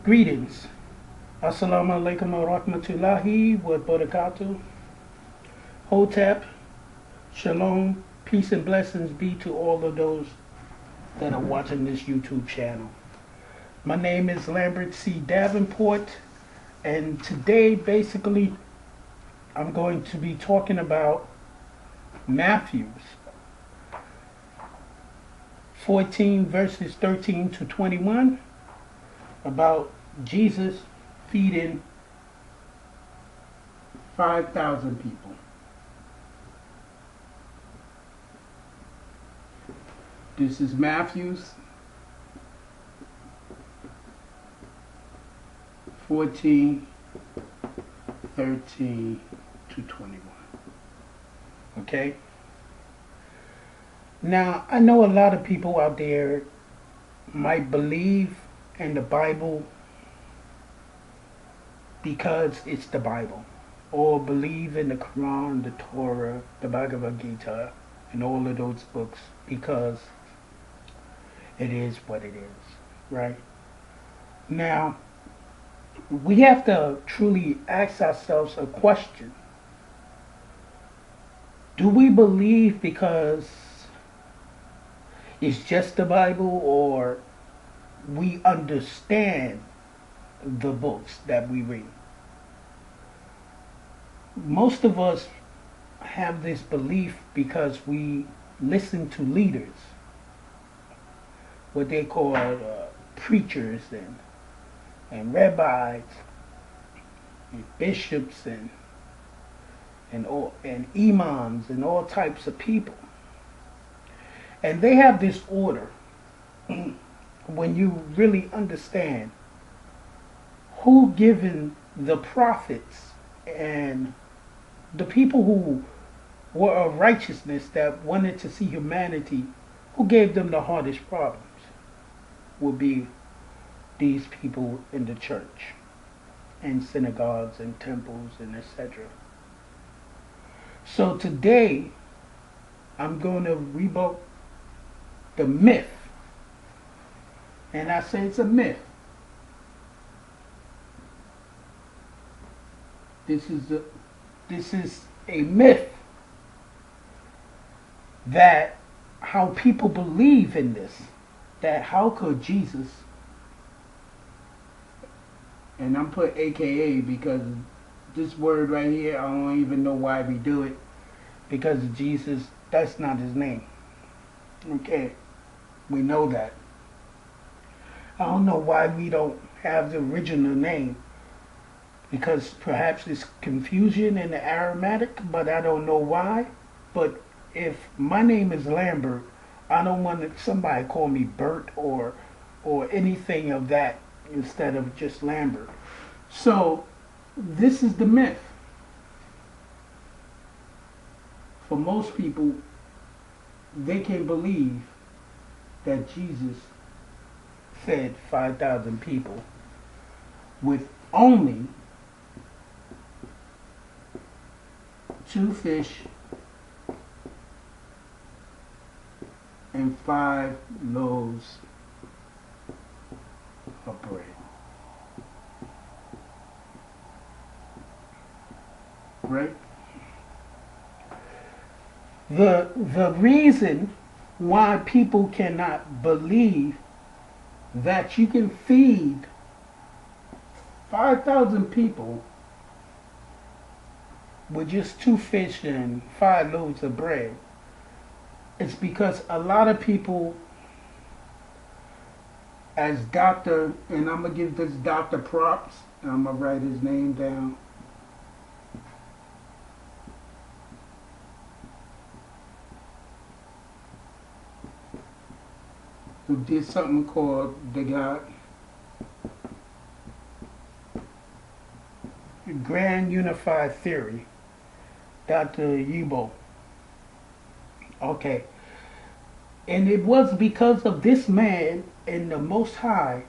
Greetings. Assalamu alaikum wa rahmatullahi wa barakatuh. Hotep, shalom, peace and blessings be to all of those that are watching this YouTube channel. My name is Lambert C. Davenport, and today basically I'm going to be talking about Matthew 14 verses 13 to 21 about Jesus feeding 5,000 people. This is Matthew's 14, 13 to 21. Okay? Now, I know a lot of people out there might believe in the Bible because it's the Bible, or believe in the Quran, the Torah, the Bhagavad Gita, and all of those books because it is what it is, right? Now, we have to truly ask ourselves a question. Do we believe because it's just the Bible, or we understand the books that we read? Most of us have this belief because we listen to leaders, what they call preachers and rabbis and bishops and imams and all types of people. And they have this order. When you really understand who given the prophets and the people who were of righteousness that wanted to see humanity, who gave them the hardest problems, would be these people in the church and synagogues and temples and etc. So today I'm going to rebut the myth. And I say it's a myth. This is a myth that how people believe in this, that how could Jesus, and I'm put AKA because this word right here, I don't even know why we do it, because Jesus, that's not his name. Okay, we know that. I don't know why we don't have the original name, because perhaps it's confusion in the Aramaic, but I don't know why. But if my name is Lambert, I don't want somebody to call me Bert or anything of that instead of just Lambert. So this is the myth. For most people, they can believe that Jesus fed 5,000 people with only 2 fish and 5 loaves of bread. Right? The reason why people cannot believe that you can feed 5,000 people with just 2 fish and 5 loaves of bread, it's because a lot of people, as Dr., and I'm going to give this doctor props, and I'm going to write his name down. Who did something called the Grand Unified Theory, Dr. Yibo. Okay. And it was because of this man and the Most High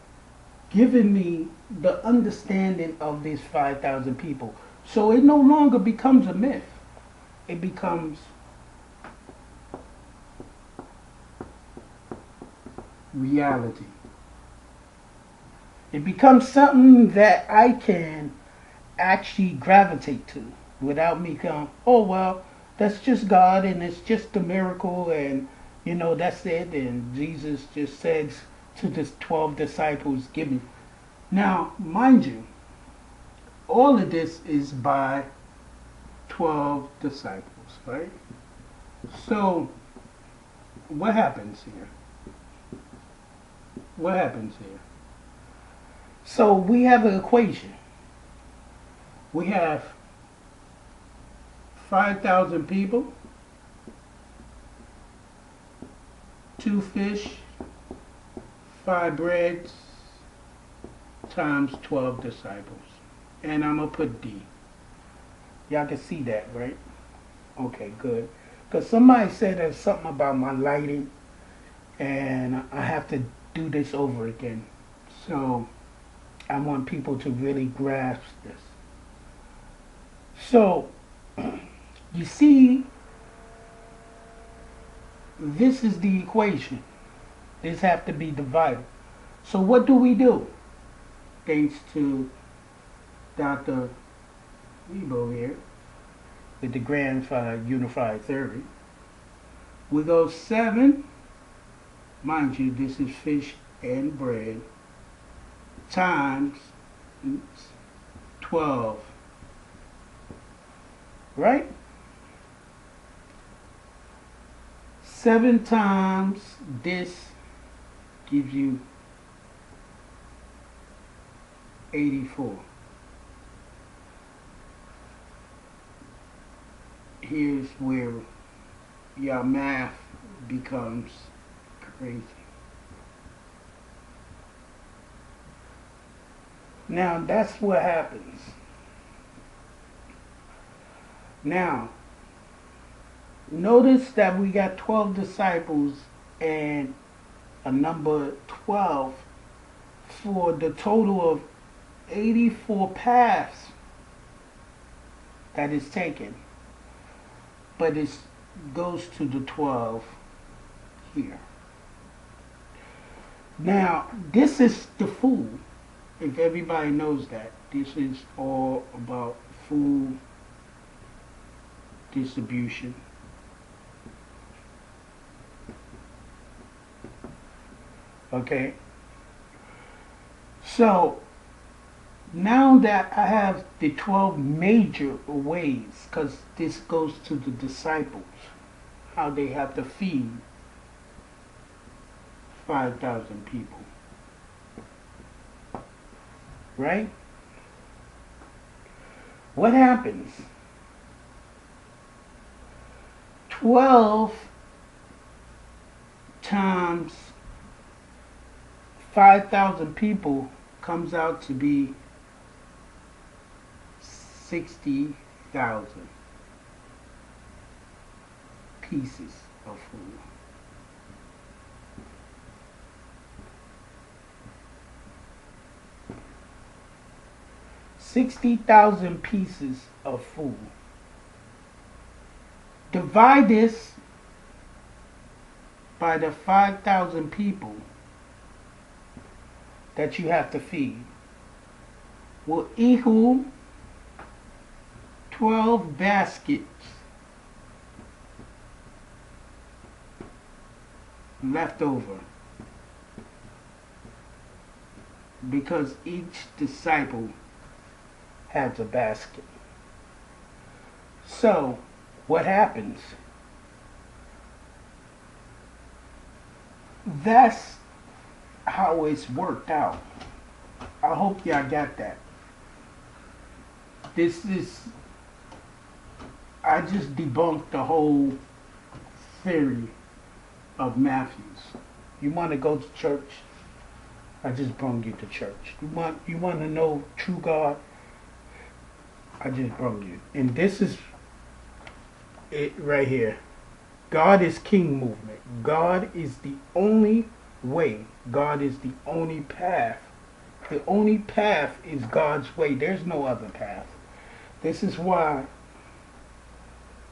giving me the understanding of these 5,000 people. So it no longer becomes a myth. It becomes reality. It becomes something that I can actually gravitate to without me going, oh, well, that's just God and it's just a miracle and, that's it. And Jesus just says to the 12 disciples, give me. Now, mind you, all of this is by 12 disciples, right? So, what happens here? What happens here? So, we have an equation. We have 5,000 people, 2 fish, 5 breads, times 12 disciples. And I'm going to put D. Y'all can see that, right? Okay, good. Because somebody said there's something about my lighting, and I have to do this over again. So I want people to really grasp this. So, you see, this is the equation. This have to be divided. So what do we do? Thanks to Dr. Nebo here, with the grand unified theory. We go 7, mind you, this is fish and bread, times 12. Right? 7 times this gives you 84. Here's where your math becomes crazy. Now that's what happens. Now, notice that we got 12 disciples and a number 12 for the total of 84 paths that is taken. But it goes to the 12 here. Now, this is the food. If everybody knows that, this is all about food distribution. Okay. So now that I have the 12 major ways, because this goes to the disciples, how they have to feed 5,000 people. Right? What happens? 12 times 5,000 people comes out to be 60,000 pieces of food. $60,000 pieces of food. Divide this by the 5,000 people that you have to feed. Will equal 12 baskets left over, because each disciple has a basket. So what happens? That's how it's worked out. I hope y'all got that. This is, I just debunked the whole theory of Matthews. You want to go to church? I just brought you to church. You want to know true God? I just brought you. And this is it right here. God is King movement. God is the only way. God is the only path. The only path is God's way. There's no other path. This is why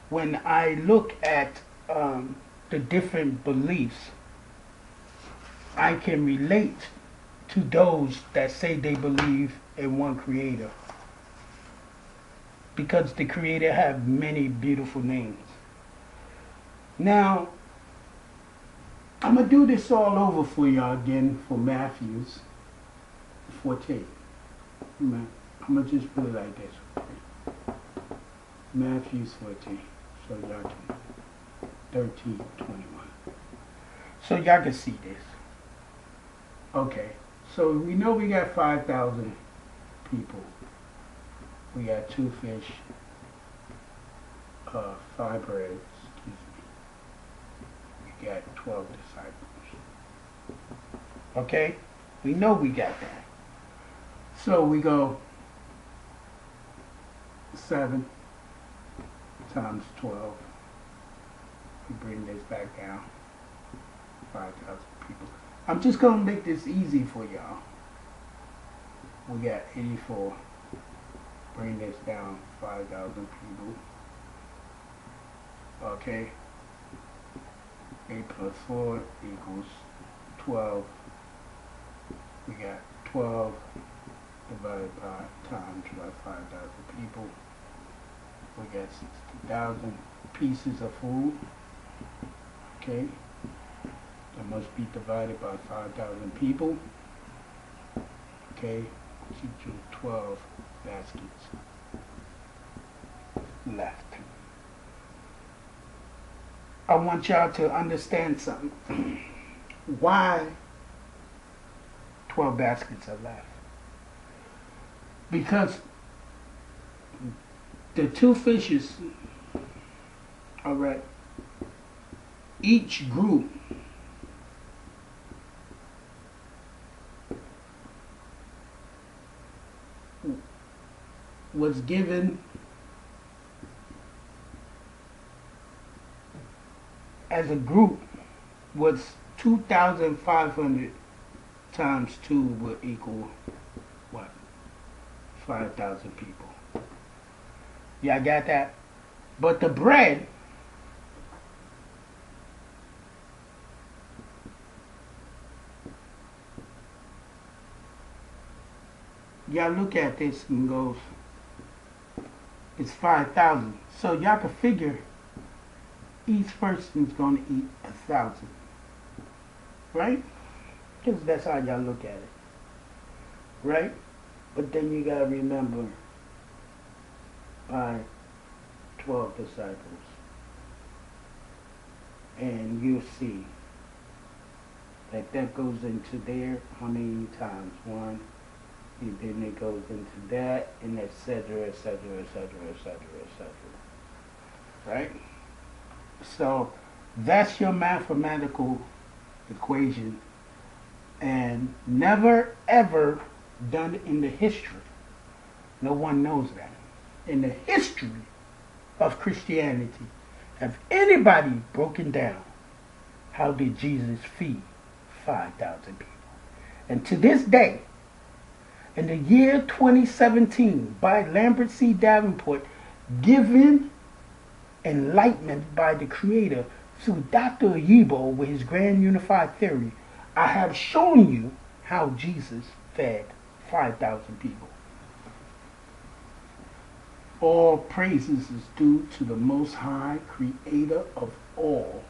when I look at the different beliefs, I can relate to those that say they believe in one creator. Because the creator have many beautiful names. Now, I'm going to do this all over for y'all again for Matthew's 14. I'm going to just put it like this. Matthew's 14. So y'all can 13:21. So y'all can see this. Okay. So we know we got 5,000 people. We got 2 fish, 5 breads, excuse me. We got 12 disciples. Okay? We know we got that. So we go 7 times 12. We bring this back down. 5,000 people. I'm just going to make this easy for y'all. We got 84. Bring this down, 5,000 people. Okay. 8 plus 4 equals 12. We got 12 divided by times by 5,000 people. We got 60,000 pieces of food. Okay. That must be divided by 5,000 people. Okay. Which equals 12 baskets left. I want y'all to understand something. Why 12 baskets are left? Because the 2 fishes, all right, each group was given as a group was 2,500 times 2 will equal what? 5,000 people. Yeah, I got that. But the bread y'all look at this and goes, it's 5,000. So y'all can figure each person's going to eat 1,000. Right? Because that's how y'all look at it. Right? But then you got to remember by 12 disciples. And you'll see that goes into there how many times? 1. And then it goes into that, and etc., etc., etc., etc., etc. Right? So that's your mathematical equation, and never ever done in the history. No one knows that. In the history of Christianity, have anybody broken down how did Jesus feed 5,000 people? And to this day, in the year 2017, by Lambert C. Davenport, given enlightenment by the Creator through Dr. Yibo with his grand unified theory, I have shown you how Jesus fed 5,000 people. All praises is due to the Most High, Creator of all,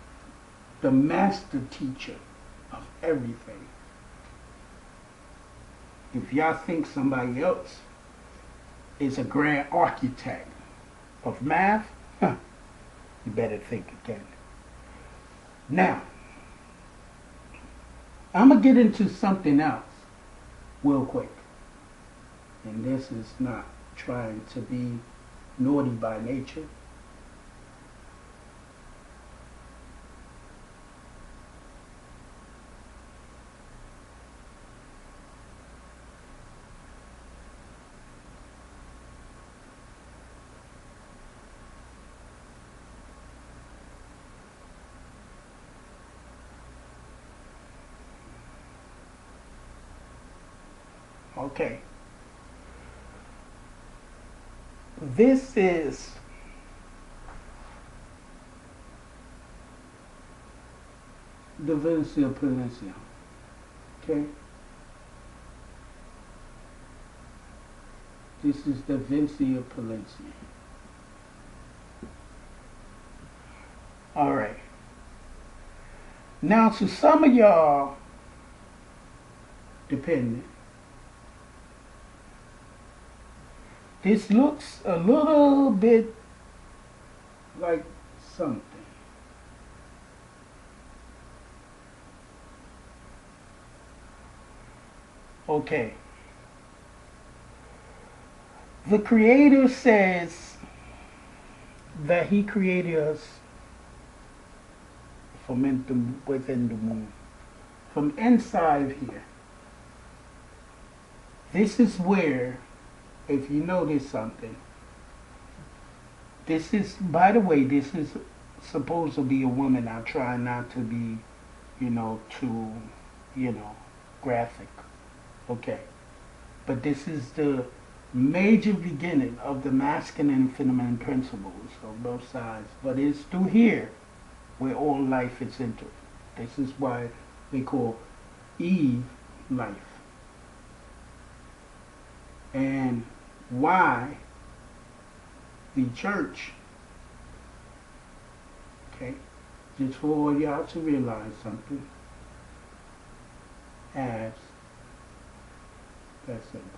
the master teacher of everything. If y'all think somebody else is a grand architect of math, you better think again. Now, I'm going to get into something else real quick. And this is not trying to be naughty by nature. Okay. This is the Venezuela Peninsula. Okay? This is the Vincia Palencia. Alright. Now to some of y'all, depending, this looks a little bit like something. Okay. The Creator says that He created us from within the womb, from inside here. This is where, if you notice something, this is, by the way, this is supposed to be a woman. I try not to be, too, graphic. Okay. But this is the major beginning of the masculine and feminine principles of both sides. But it's through here where all life is entered. This is why they call Eve life. And why the church, okay, just for all y'all to realize something, has that symbol.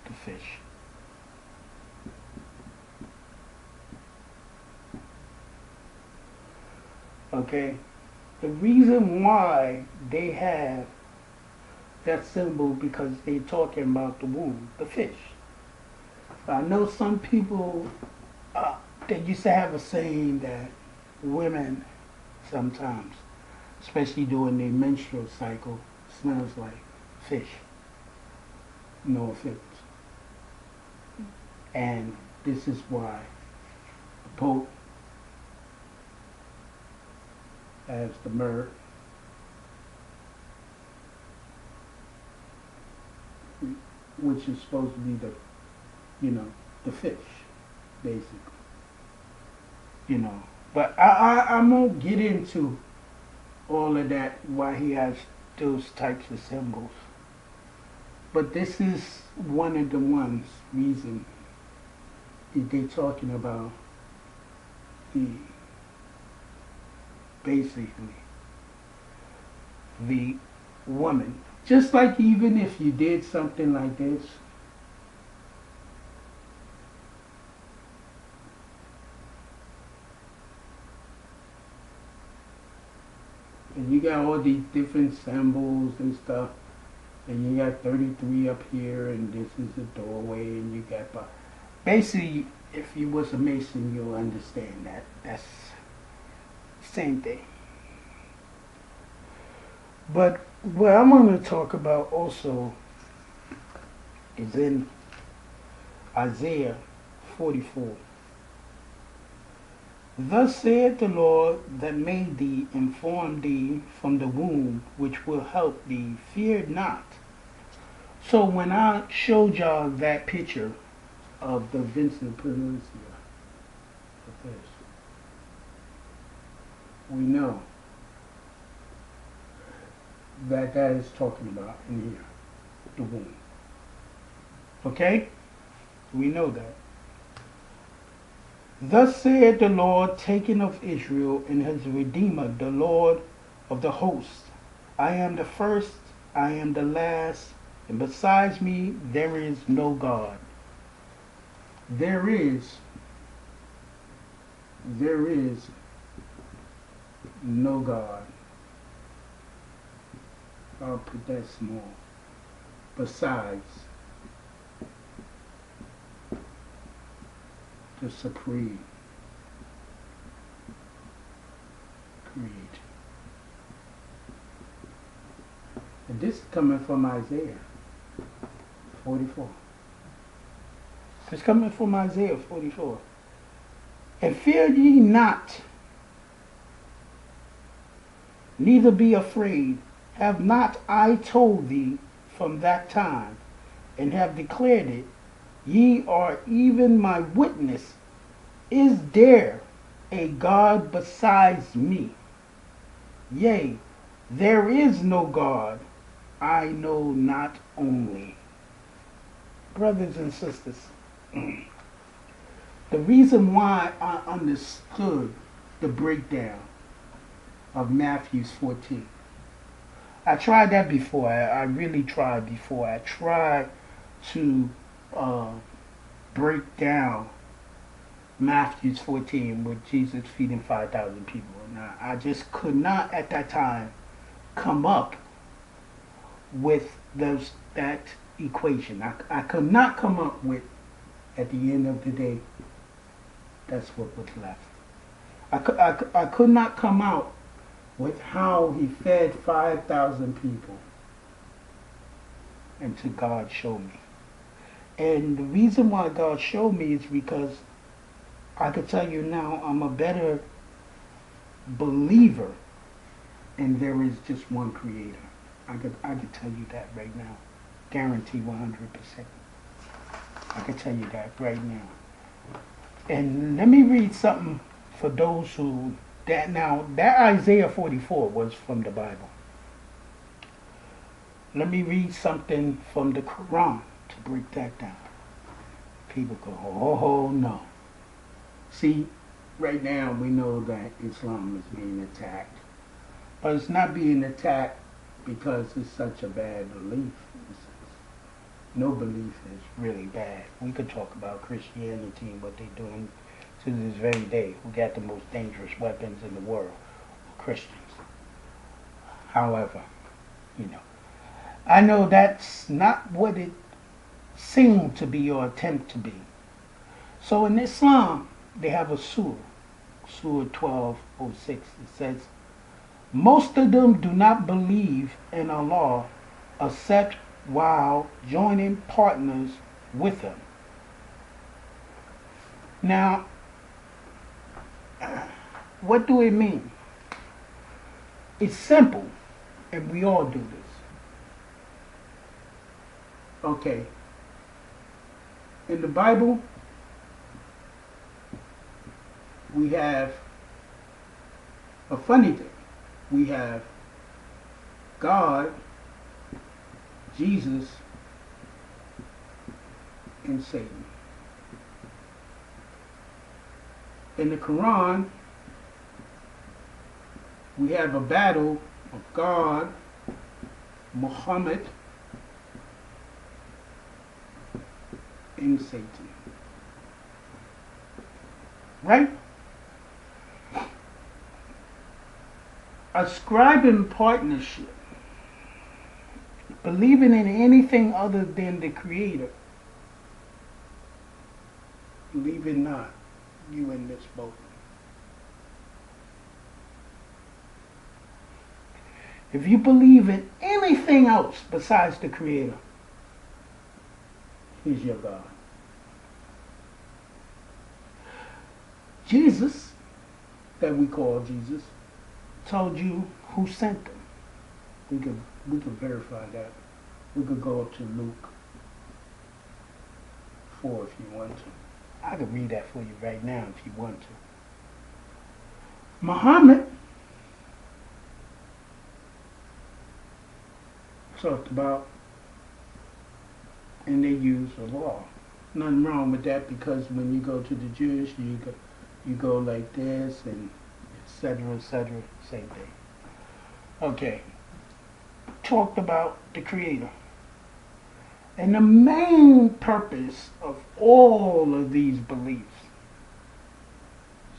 The fish. Okay, the reason why they have that symbol because they're talking about the womb, the fish. I know some people, they used to have a saying that women sometimes, especially during their menstrual cycle, smells like fish. No offense. And this is why the Pope has the myrrh, which is supposed to be the, the fish, basically. But I won't get into all of that, why he has those types of symbols. But this is one of the reason they're talking about basically the woman. Just like even if you did something like this, and you got all these different symbols and stuff, and you got 33 up here, and this is the doorway, and you got, basically, if you was a Mason, you'll understand that. That's same thing. But what I'm going to talk about also is in Isaiah 44. Thus saith the Lord that made thee and formed thee from the womb, which will help thee. Fear not. So when I showed y'all that picture of the Vincia Palencia, we know that is talking about in here, the womb. Okay? We know that. Thus saith the Lord, taken of Israel, and his Redeemer, the Lord of the hosts. I am the first, I am the last, and besides me there is no God. There is no God. I'll put that small. Besides the supreme creator. And this is coming from Isaiah 44. It's coming from Isaiah 44. And fear ye not, neither be afraid. Have not I told thee from that time, and have declared it? Ye are even my witness. Is there a God besides me. Yea, there is no God, I know not only. Brothers and sisters, the reason why I understood the breakdown of Matthew 14, I tried that before. I really tried before. I tried to uh, break down Matthew 14 with Jesus feeding 5,000 people. Now, I just could not at that time come up with that equation. I could not come up with, at the end of the day, that's what was left. I could not come out with how he fed 5,000 people until God showed me. And the reason why God showed me is because I could tell you now I'm a better believer and there is just one creator. I could tell you that right now. Guarantee 100%. I could tell you that right now. And let me read something for those who that Isaiah 44 was from the Bible. Let me read something from the Quran to break that down. People go, oh no. See, right now we know that Islam is being attacked. But it's not being attacked because it's such a bad belief. No belief is really bad. We could talk about Christianity and what they're doing to this very day. We got the most dangerous weapons in the world, Christians. However, I know that's not what it seemed to be or attempt to be. So in Islam, they have a surah, Surah 12:06. It says, most of them do not believe in Allah except while joining partners with him. Now, what do it mean? It's simple, and we all do this. Okay. In the Bible, we have a funny thing. We have God, Jesus, and Satan. In the Quran, we have a battle of God, Muhammad, and Satan. Right? Ascribing partnership, believing in anything other than the Creator, believe it not, you in this boat. If you believe in anything else besides the Creator, he's your God. Jesus, that we call Jesus, told you who sent them. We could verify that. We could go up to Luke 4 if you want to. I could read that for you right now if you want to. Muhammad talked about, and they use the law. Nothing wrong with that, because when you go to the Jewish, you go like this, and etc., etc., same thing. Okay. Talked about the Creator. And the main purpose of all of these beliefs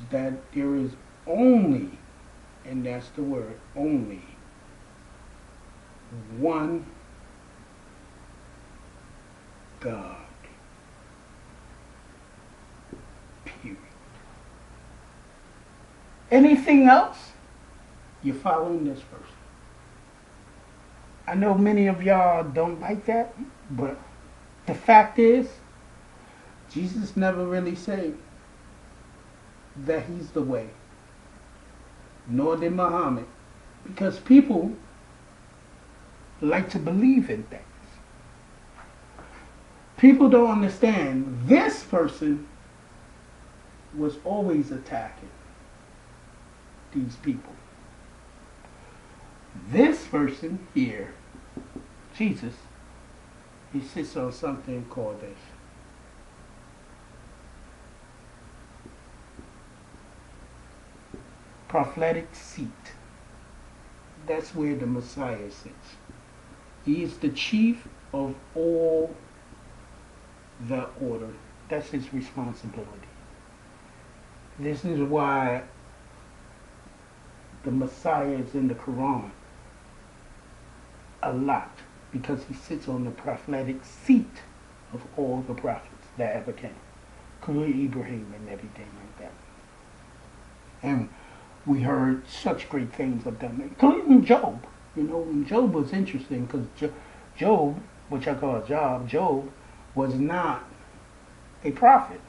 is that there is only, and that's the word, only, one God. Period. Anything else, you're following this person. I know many of y'all don't like that, but the fact is, Jesus never really said that he's the way, nor did Muhammad, because people like to believe in things. People don't understand this person was always attacking. these people. This person here, Jesus, he sits on something called this. Prophetic seat. That's where the Messiah sits. He is the chief of all the order. That's his responsibility. This is why the Messiah is in the Quran a lot, because he sits on the prophetic seat of all the prophets that ever came, including Ibrahim and everything like that. And we heard such great things of them, including Job. You know, and Job was interesting because Job, which I call Job, was not a prophet,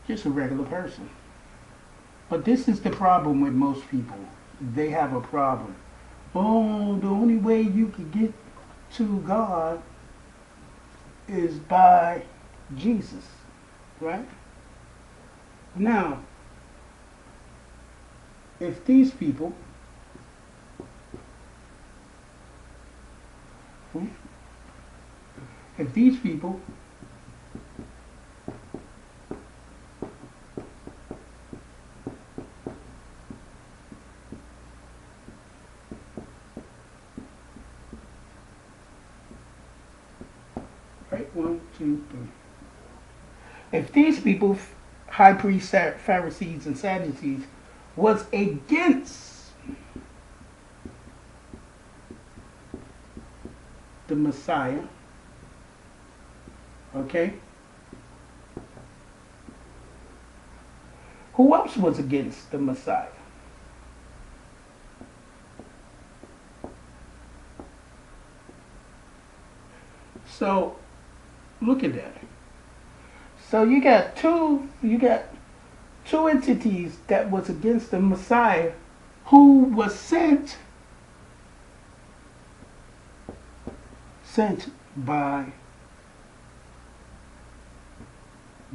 just a regular person. But this is the problem with most people. They have a problem. Oh, the only way you can get to God is by Jesus, right? Now, if these people right, 1, 2, 3. If these people, high priests, Pharisees, and Sadducees, was against the Messiah, okay? Who else was against the Messiah? So, look at that. So you got two entities that was against the Messiah, who was sent by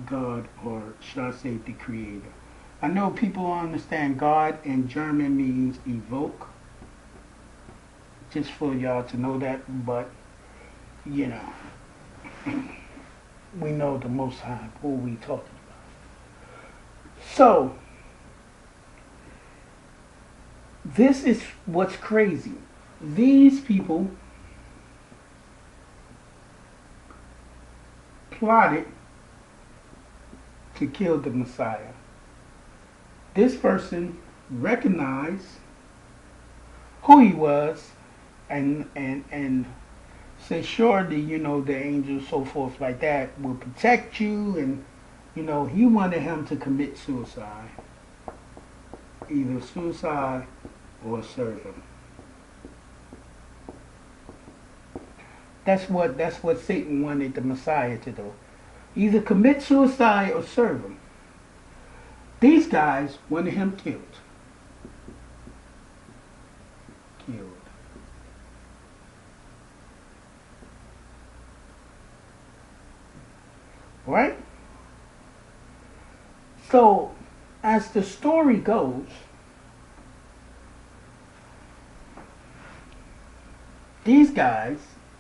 God, or should I say the Creator. I know people understand God in German means evoke, just for y'all to know that, but you know, we know the Most High, who we talking about. So, this is what's crazy. These people plotted to kill the Messiah. This person recognized who he was and said, surely, you know, the angels, so forth like that, will protect you. And, you know, he wanted him to commit suicide. Either suicide or serve him. That's what Satan wanted the Messiah to do. Either commit suicide or serve him. These guys wanted him killed. Right? So, as the story goes, these guys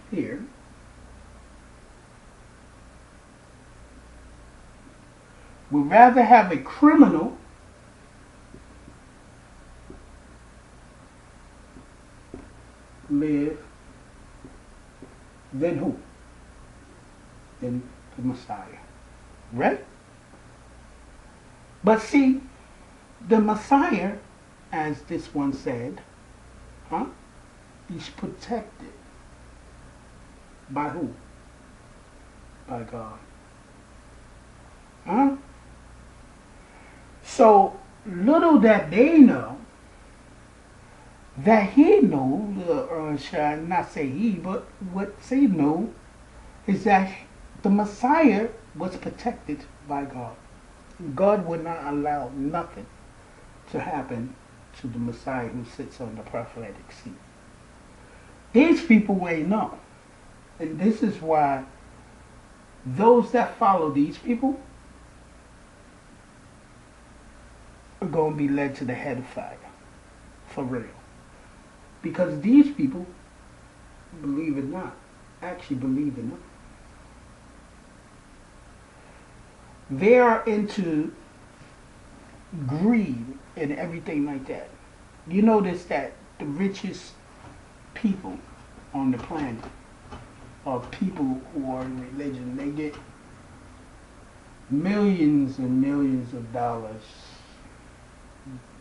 here would rather have a criminal live than who? Than the Messiah. Right? But see, the Messiah, as this one said, he's protected by who? By God. So little that they know, that he knew, or should I not say he, but what they knew, is that the Messiah was protected by God. God would not allow nothing to happen to the Messiah who sits on the prophetic seat. These people ain't know. And this is why those that follow these people are going to be led to the head of fire. For real. Because these people, believe it or not, actually believe it or not, they are into greed and everything like that. You notice that the richest people on the planet are people who are in religion. They get millions and millions of dollars,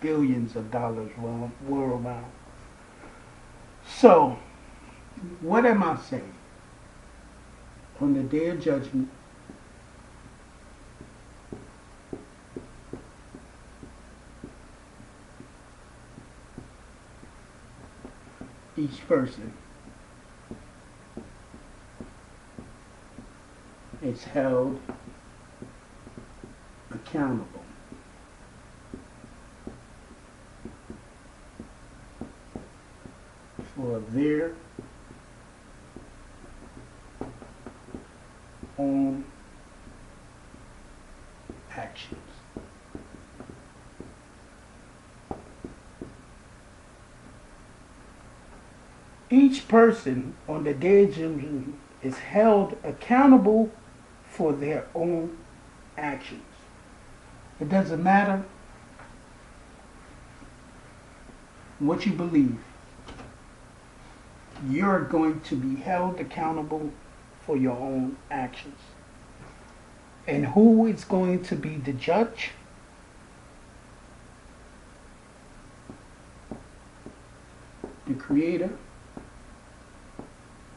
billions of dollars worldwide. So, what am I saying? On the day of judgment, each person is held accountable for their own actions. Each person on the day of judgment is held accountable for their own actions. It doesn't matter what you believe. You're going to be held accountable for your own actions. And who is going to be the judge? The Creator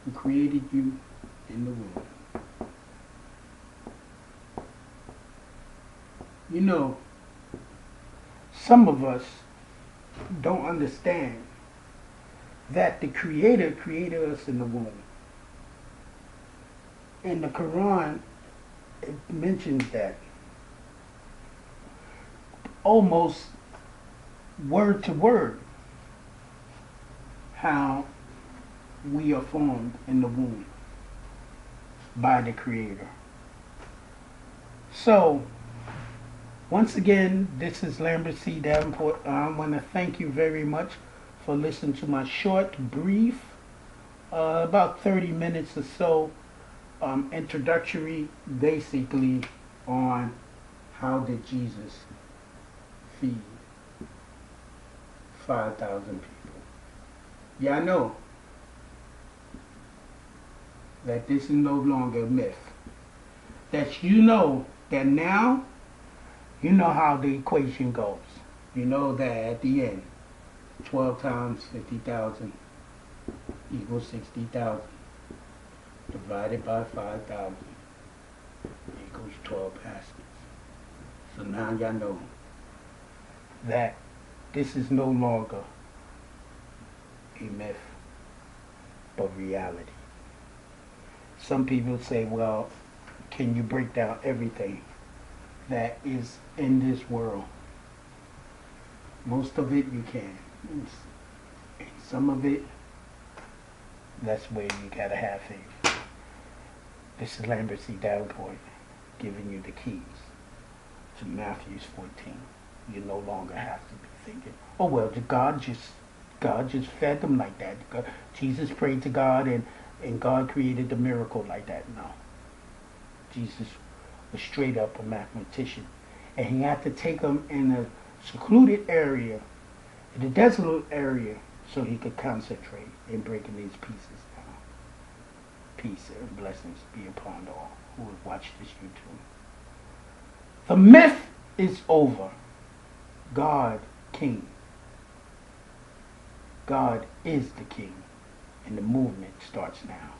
who created you in the womb. You know, some of us don't understand that the Creator created us in the womb. In the Quran, it mentions that almost word to word how we are formed in the womb by the Creator. So, once again, this is Lambert C. Davenport. I want to thank you very much for listening to my short, brief, about 30 minutes or so, introductory, basically, on how did Jesus feed 5,000 people. Yeah, I know that this is no longer a myth. That you know that now, you know how the equation goes. You know that at the end, 12 times 50,000 equals 60,000. Divided by 5,000 equals 12 baskets. So now y'all know that this is no longer a myth, but reality. Some people say, well, can you break down everything that is in this world? Most of it you can. And some of it, that's where you gotta have faith. This is Lambert C. Davenport giving you the keys to Matthew 14. You no longer have to be thinking, oh well, God just fed them like that. Jesus prayed to God and God created the miracle like that. No. Jesus was straight up a mathematician. And he had to take them in a secluded area, in a desolate area, so he could concentrate in breaking these pieces down. Peace and blessings be upon all who would watch this YouTube. The myth is over. God, King. God is the King. And the movement starts now.